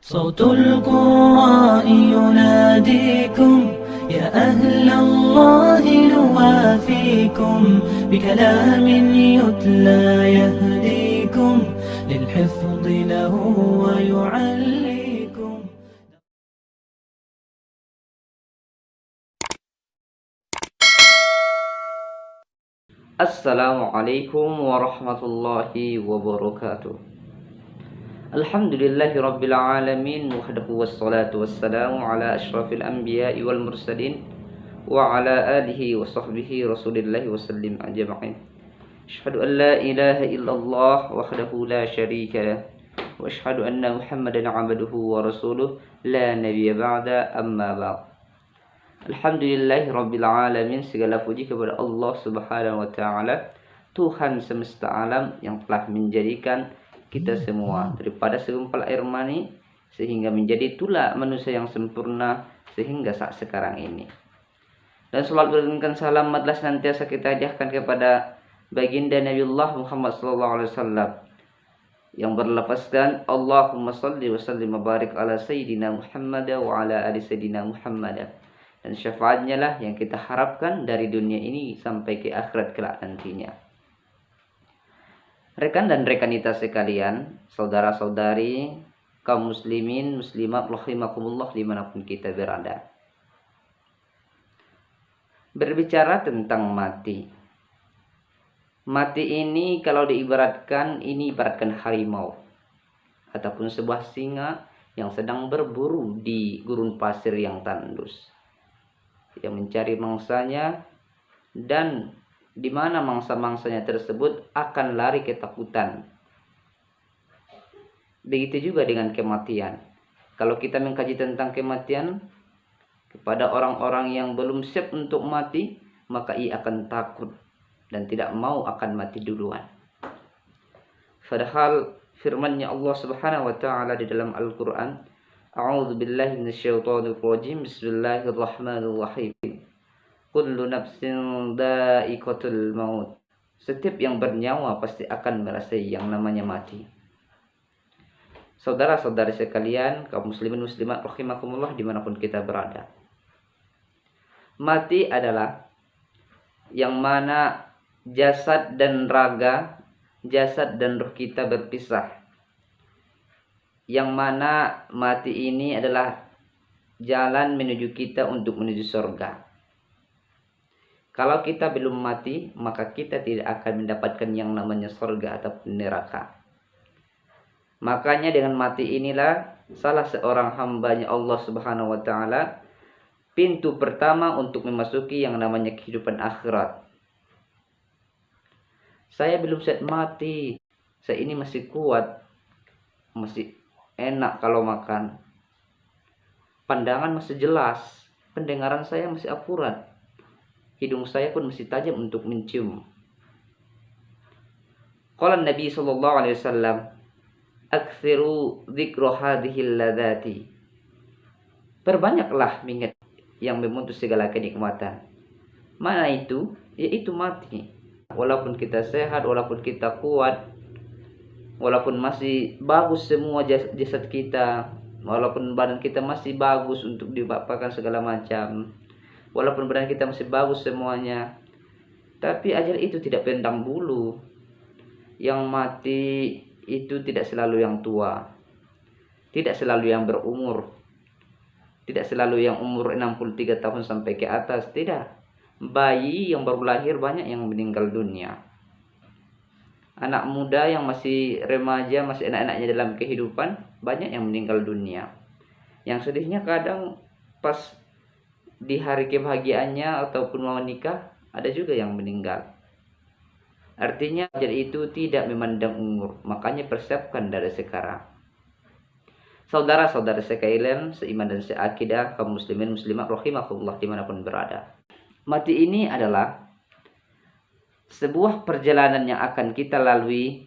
صوت القراء يناديكم يا أهل الله نوافيكم بكلام يتلى يهديكم للحفظ له ويعليكم. Assalamualaikum warahmatullahi wabarakatuh. Alhamdulillahi rabbil alamin wahdahu wassalatu wassalamu ala asyrafil anbiya'i wal mursalin wa ala alihi wa sahbihi rasulillahi wa sallim ajma'in. Asyhadu an la ilaha illallah wahdahu la syarika lah wa asyhadu anna Muhammadan 'abduhu wa rasuluh la nabiyya ba'da amma ba'd. Alhamdulillahi rabbil alamin, segala puji kepada Allah Subhanahu wa taala, Tuhan semesta alam yang telah menjadikan kita semua daripada segumpal air mani sehingga menjadi itulah manusia yang sempurna sehingga saat sekarang ini. Dan salat beriringan salam madlah senantiasa kita hadiahkan kepada baginda Nabiullah Muhammad sallallahu alaihi wasallam yang berlafazkan Allahumma salli wa sallim wa barik ala sayyidina Muhammad wa ala ali sayyidina Muhammad. Dan syafaatnya lah yang kita harapkan dari dunia ini sampai ke akhirat kelak nantinya. Rekan dan rekanita sekalian, saudara-saudari, kaum muslimin, muslimat, rahimakumullah dimanapun kita berada. Berbicara tentang mati. Mati ini kalau diibaratkan, ini ibaratkan harimau. Ataupun sebuah singa yang sedang berburu di gurun pasir yang tandus. Yang mencari mangsanya, dan di mana mangsa-mangsanya tersebut akan lari ketakutan. Begitu juga dengan kematian. Kalau kita mengkaji tentang kematian, kepada orang-orang yang belum siap untuk mati, maka ia akan takut dan tidak mau akan mati duluan. Padahal firman-Nya Allah Subhanahu wa taala di dalam Al-Qur'an, A'udzu billahi minasyaitonir rajim. Bismillahirrahmanirrahim. Kullu nafsin dha'iqatul maut. Setiap yang bernyawa pasti akan merasai yang namanya mati. Saudara-saudari sekalian, kaum muslimin muslimat rahimakumullah dimanapun kita berada. Mati adalah yang mana jasad dan raga, jasad dan ruh kita berpisah. Yang mana mati ini adalah jalan menuju kita untuk menuju surga. Kalau kita belum mati, maka kita tidak akan mendapatkan yang namanya surga ataupun neraka. Makanya dengan mati inilah salah seorang hambanya Allah Subhanahu wa taala pintu pertama untuk memasuki yang namanya kehidupan akhirat. Saya belum siap mati. Saya ini masih kuat. Masih enak kalau makan. Pandangan masih jelas. Pendengaran saya masih akurat. Hidung saya pun masih tajam untuk mencium. Qala Nabi sallallahu alaihi wasallam, "Aktsiru dzikra hadhil ladzati." Perbanyaklah mengingat yang memutus segala kenikmatan. Mana itu? Yaitu mati. Walaupun kita sehat, walaupun kita kuat, walaupun masih bagus semua jasad kita, walaupun badan kita masih bagus untuk dipakai segala macam, walaupun badan kita masih bagus semuanya, tapi ajal itu tidak pandang bulu. Yang mati itu tidak selalu yang tua, tidak selalu yang berumur, tidak selalu yang umur 63 tahun sampai ke atas, tidak. Bayi yang baru lahir banyak yang meninggal dunia. Anak muda yang masih remaja, masih enak-enaknya dalam kehidupan, banyak yang meninggal dunia. Yang sedihnya kadang pas di hari kebahagiaannya ataupun mau menikah, ada juga yang meninggal. Artinya ajal itu tidak memandang umur, makanya persiapkan dari sekarang. Saudara-saudara sekalian, seiman dan seakidah, kaum muslimin muslimat rahimakumullah dimanapun berada. Mati ini adalah sebuah perjalanan yang akan kita lalui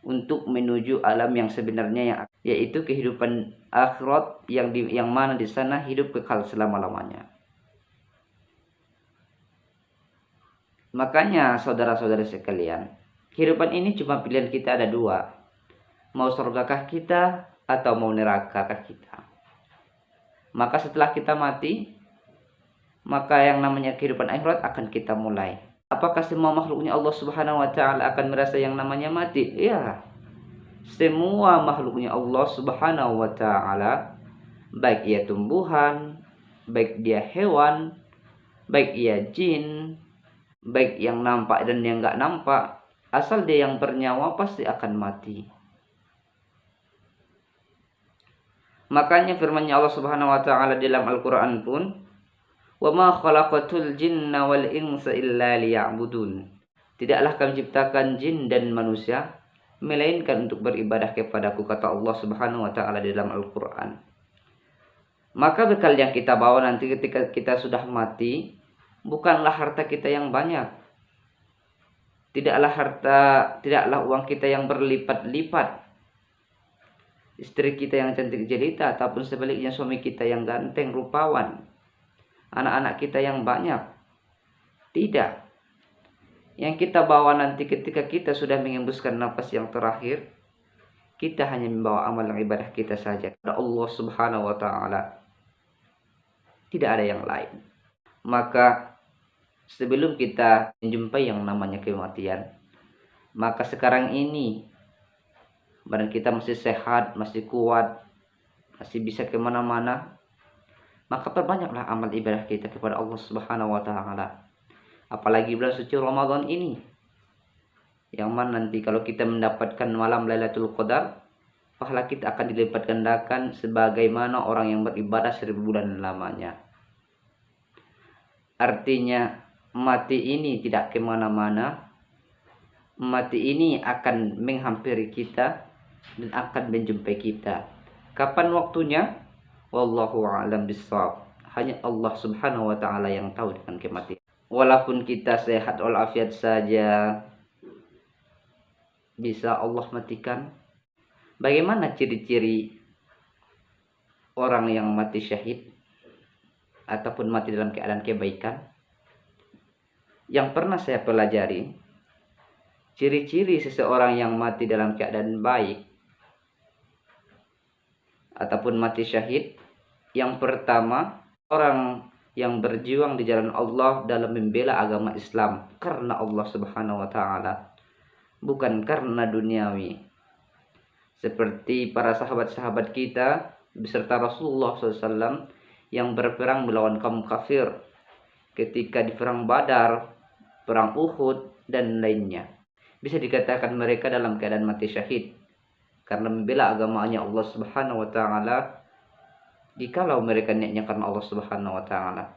untuk menuju alam yang sebenarnya, yaitu kehidupan akhirat yang mana di sana hidup kekal selama-lamanya. Makanya saudara-saudari sekalian, kehidupan ini cuma pilihan kita ada dua. Mau surgakah kita atau mau neraka kita. Maka setelah kita mati, maka yang namanya kehidupan akhirat akan kita mulai. Apakah semua makhluknya Allah Subhanahu wa taala akan merasa yang namanya mati? Ya. Semua makhluknya Allah Subhanahu wa taala, baik ia tumbuhan, baik dia hewan, baik ia jin, baik yang nampak dan yang enggak nampak, asal dia yang bernyawa pasti akan mati. Makanya firman-Nya Allah Subhanahu wa taala dalam Al-Qur'an pun, "Wa ma khalaqatul jinna wal insa illa liya'budun." Tidaklah kami ciptakan jin dan manusia melainkan untuk beribadah kepadaku, kata Allah Subhanahu wa taala dalam Al-Qur'an. Maka bekal yang kita bawa nanti ketika kita sudah mati bukanlah harta kita yang banyak. Tidaklah uang kita yang berlipat-lipat. Istri kita yang cantik jelita, ataupun sebaliknya suami kita yang ganteng rupawan, anak-anak kita yang banyak. Tidak. Yang kita bawa nanti ketika kita sudah mengembuskan nafas yang terakhir, kita hanya membawa amal ibadah kita saja kepada Allah Subhanahu wa taala. Tidak ada yang lain. Maka sebelum kita menjumpai yang namanya kematian, maka sekarang ini badan kita masih sehat, masih kuat, masih bisa kemana-mana, maka perbanyaklah amal ibadah kita kepada Allah Subhanahu wa taala. Apalagi bulan suci Ramadan ini, yang mana nanti kalau kita mendapatkan malam Lailatul Qadar, pahala kita akan dilipat gandakan sebagaimana orang yang beribadah 1000 bulan lamanya. Artinya mati ini tidak kemana-mana, mati ini akan menghampiri kita dan akan menjumpai kita. Kapan waktunya? Wallahu a'lam bishawab. Hanya Allah Subhanahu wa taala yang tahu dengan kematian. Walaupun kita sehat walafiat saja, bisa Allah matikan. Bagaimana ciri-ciri orang yang mati syahid ataupun mati dalam keadaan kebaikan? Yang pernah saya pelajari, ciri-ciri seseorang yang mati dalam keadaan baik ataupun mati syahid, yang pertama, orang yang berjuang di jalan Allah dalam membela agama Islam karena Allah Subhanahu wa taala, bukan karena duniawi. Seperti para sahabat-sahabat kita beserta Rasulullah SAW yang berperang melawan kaum kafir ketika di perang Badar, perang Uhud dan lainnya. Bisa dikatakan mereka dalam keadaan mati syahid karena membela agamanya Allah Subhanahu wa taala, jikalau mereka niatnya karena Allah Subhanahu wa taala.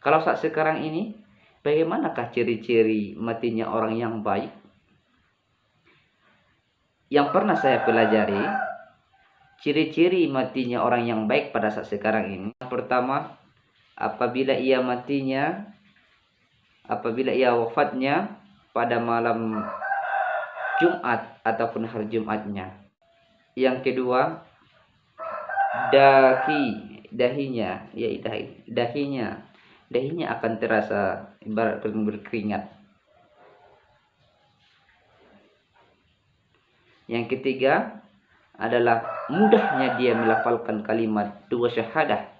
Kalau saat sekarang ini, bagaimanakah ciri-ciri matinya orang yang baik? Yang pernah saya pelajari, ciri-ciri matinya orang yang baik pada saat sekarang ini. Yang pertama, apabila ia wafatnya pada malam Jumat ataupun hari Jumatnya. Yang kedua, dahinya akan terasa ibarat berkeringat. Yang ketiga adalah mudahnya dia melafalkan kalimat dua syahadah,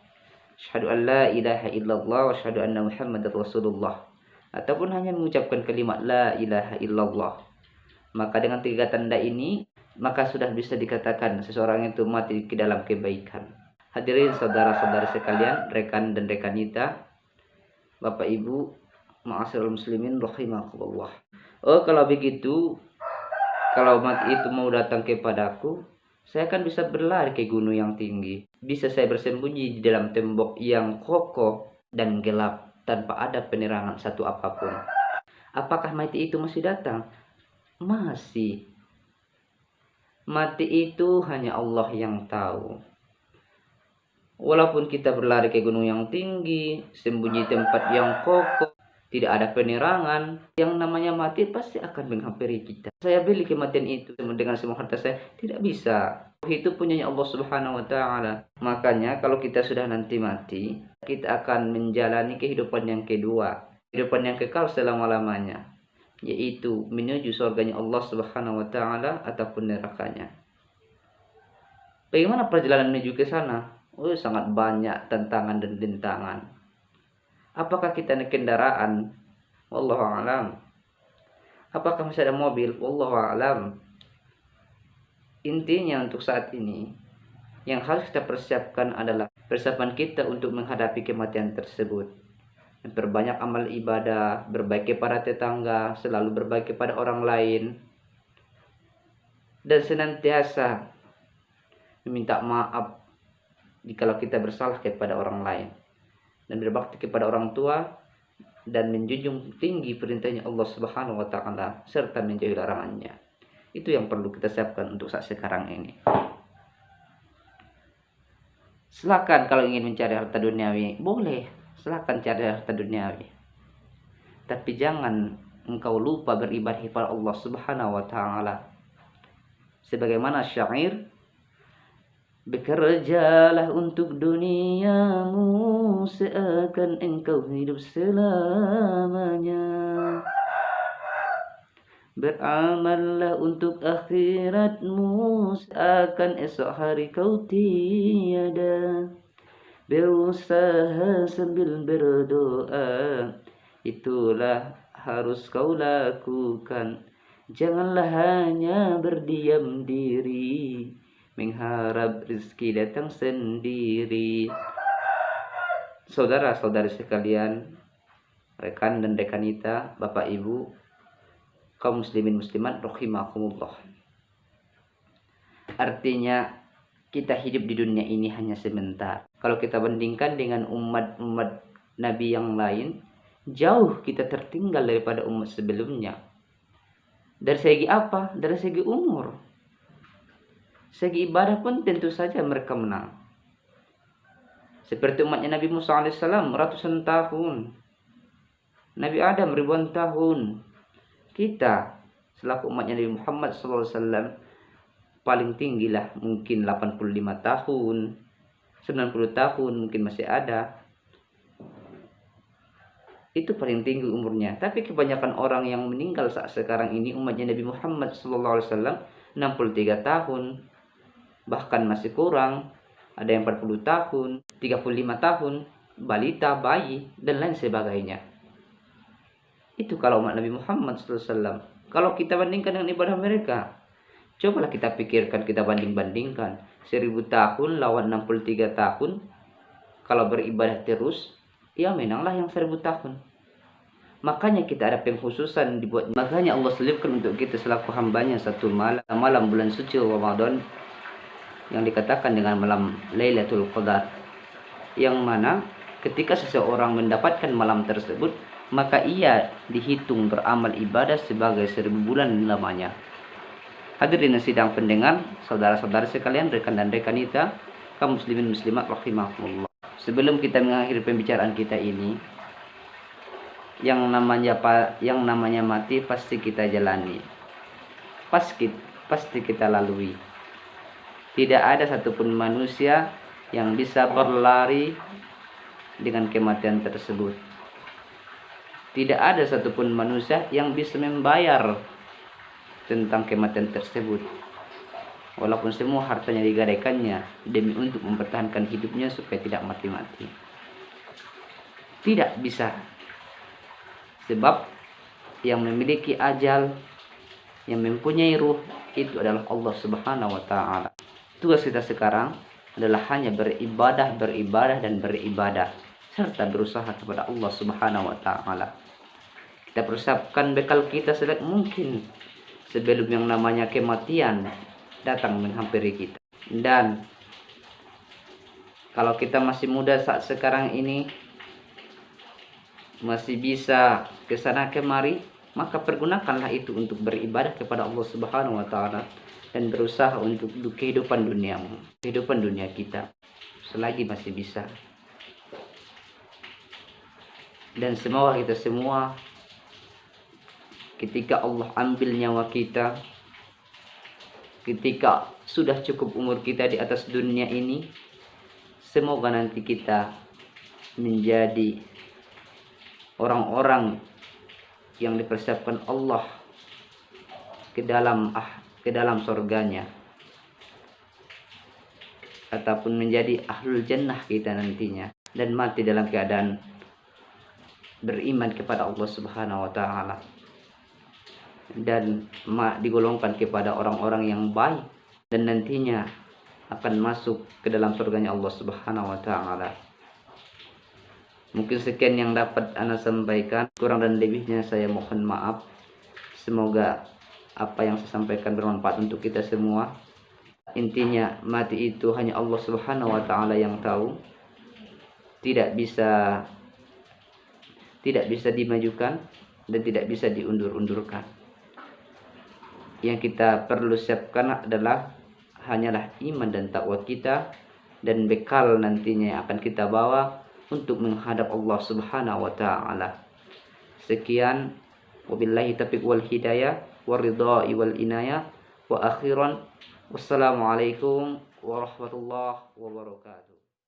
syahadu an la ilaha illallah wa syahadu anna muhammadar rasulullah, ataupun hanya mengucapkan kalimat la ilaha illallah. Maka dengan tiga tanda ini, maka sudah bisa dikatakan seseorang itu mati ke dalam kebaikan. Hadirin saudara-saudara sekalian, rekan dan rekanita, Bapak Ibu, ma'asyiral muslimin rahimakumullah. Oh, kalau begitu, kalau mati itu mau datang kepadaku, saya akan bisa berlari ke gunung yang tinggi. Bisa saya bersembunyi di dalam tembok yang kokoh dan gelap tanpa ada penerangan satu apapun. Apakah mati itu masih datang? Masih. Mati itu hanya Allah yang tahu. Walaupun kita berlari ke gunung yang tinggi, sembunyi tempat yang kokoh, tidak ada penerangan, yang namanya mati pasti akan menghampiri kita. Saya beli kematian itu dengan semua harta saya, tidak bisa. Itu punyanya Allah Subhanahu wa taala. Makanya kalau kita sudah nanti mati, kita akan menjalani kehidupan yang kedua, kehidupan yang kekal selama-lamanya, yaitu menuju surganya Allah Subhanahu wa taala ataupun nerakanya. Bagaimana perjalanan menuju ke sana? Oh, sangat banyak tantangan dan rintangan. Apakah kita naik kendaraan? Wallahu a'lam. Apakah masih ada mobil? Wallahu a'lam. Intinya untuk saat ini, yang harus kita persiapkan adalah persiapan kita untuk menghadapi kematian tersebut. Memperbanyak amal ibadah, berbaik kepada tetangga, selalu berbaik kepada orang lain, dan senantiasa meminta maaf jikalau kita bersalah kepada orang lain, dan berbakti kepada orang tua, dan menjunjung tinggi perintahnya Allah Subhanahu wa taala serta menjauhi larangannya. Itu yang perlu kita siapkan untuk saat sekarang ini. Silakan kalau ingin mencari harta duniawi, boleh, silakan cari harta duniawi. Tapi jangan engkau lupa beribadah kepada Allah Subhanahu wa taala. Sebagaimana syair, bekerjalah untuk duniamu seakan engkau hidup selamanya. Beramallah untuk akhiratmu seakan esok hari kau tiada. Berusaha sambil berdoa, itulah harus kau lakukan. Janganlah hanya berdiam diri, mengharap rezeki datang sendiri. Saudara-saudari sekalian, rekan dan rekanita, Bapak Ibu, kaum muslimin muslimat rahimakumullah. Artinya kita hidup di dunia ini hanya sebentar. Kalau kita bandingkan dengan umat-umat Nabi yang lain, jauh kita tertinggal daripada umat sebelumnya. Dari segi apa? Dari segi umur. Segi ibadah pun tentu saja mereka menang. Seperti umatnya Nabi Musa alaihissalam ratusan tahun, Nabi Adam ribuan tahun. Kita selaku umatnya Nabi Muhammad SAW paling tinggilah mungkin 85 tahun, 90 tahun mungkin masih ada. Itu paling tinggi umurnya. Tapi kebanyakan orang yang meninggal saat sekarang ini umatnya Nabi Muhammad SAW 63 tahun, bahkan masih kurang. Ada yang 40 tahun, 35 tahun, balita, bayi, dan lain sebagainya. Itu kalau umat Nabi Muhammad SAW. Kalau kita bandingkan dengan ibadah mereka, cobalah kita pikirkan, kita banding-bandingkan. 1000 tahun lawan 63 tahun. Kalau beribadah terus, ya menanglah yang 1000 tahun. Makanya kita ada pengkhususan dibuat. Makanya Allah selipkan untuk kita selaku hambanya satu malam bulan suci Ramadan yang dikatakan dengan malam Lailatul Qadar, yang mana ketika seseorang mendapatkan malam tersebut, maka ia dihitung beramal ibadah sebagai 1000 bulan lamanya. Hadirin sidang pendengar, saudara-saudara sekalian, rekan dan rekanita, kaum muslimin muslimat rahimakumullah. Sebelum kita mengakhiri pembicaraan kita ini, yang namanya mati pasti kita jalani, pasti kita lalui. Tidak ada satupun manusia yang bisa berlari dengan kematian tersebut. Tidak ada satupun manusia yang bisa membayar tentang kematian tersebut. Walaupun semua hartanya digadaikannya demi untuk mempertahankan hidupnya supaya tidak mati-mati. Tidak bisa. Sebab yang memiliki ajal, yang mempunyai ruh, itu adalah Allah Subhanahu wa taala. Tugas kita sekarang adalah hanya beribadah dan beribadah serta berusaha kepada Allah Subhanahu wa taala. Kita persiapkan bekal kita sebaik mungkin sebelum yang namanya kematian datang menghampiri kita. Dan kalau kita masih muda saat sekarang ini, masih bisa ke sana kemari, maka pergunakanlah itu untuk beribadah kepada Allah Subhanahu wa taala dan berusaha untuk kehidupan duniamu, kehidupan dunia kita selagi masih bisa. Dan semoga kita semua ketika Allah ambil nyawa kita, ketika sudah cukup umur kita di atas dunia ini, semoga nanti kita menjadi orang-orang yang dipersiapkan Allah ke dalam surganya. ataupun menjadi ahlul jannah kita nantinya, dan mati dalam keadaan beriman kepada Allah Subhanahu wa taala, dan digolongkan kepada orang-orang yang baik dan nantinya akan masuk ke dalam surganya Allah Subhanahu wa taala. Mungkin sekian yang dapat Ana sampaikan, kurang dan lebihnya saya mohon maaf. Semoga apa yang saya sampaikan bermanfaat untuk kita semua. Intinya mati itu hanya Allah Subhanahu wa taala yang tahu. Tidak bisa dimajukan dan tidak bisa diundur-undurkan. Yang kita perlu siapkan adalah hanyalah iman dan takwa kita, dan bekal nantinya yang akan kita bawa untuk menghadap Allah Subhanahu wa taala. Sekian, wabillahi taufiq wal hidayah waridha'i wal inayah, wa akhiran wassalamualaikum warahmatullahi wabarakatuh.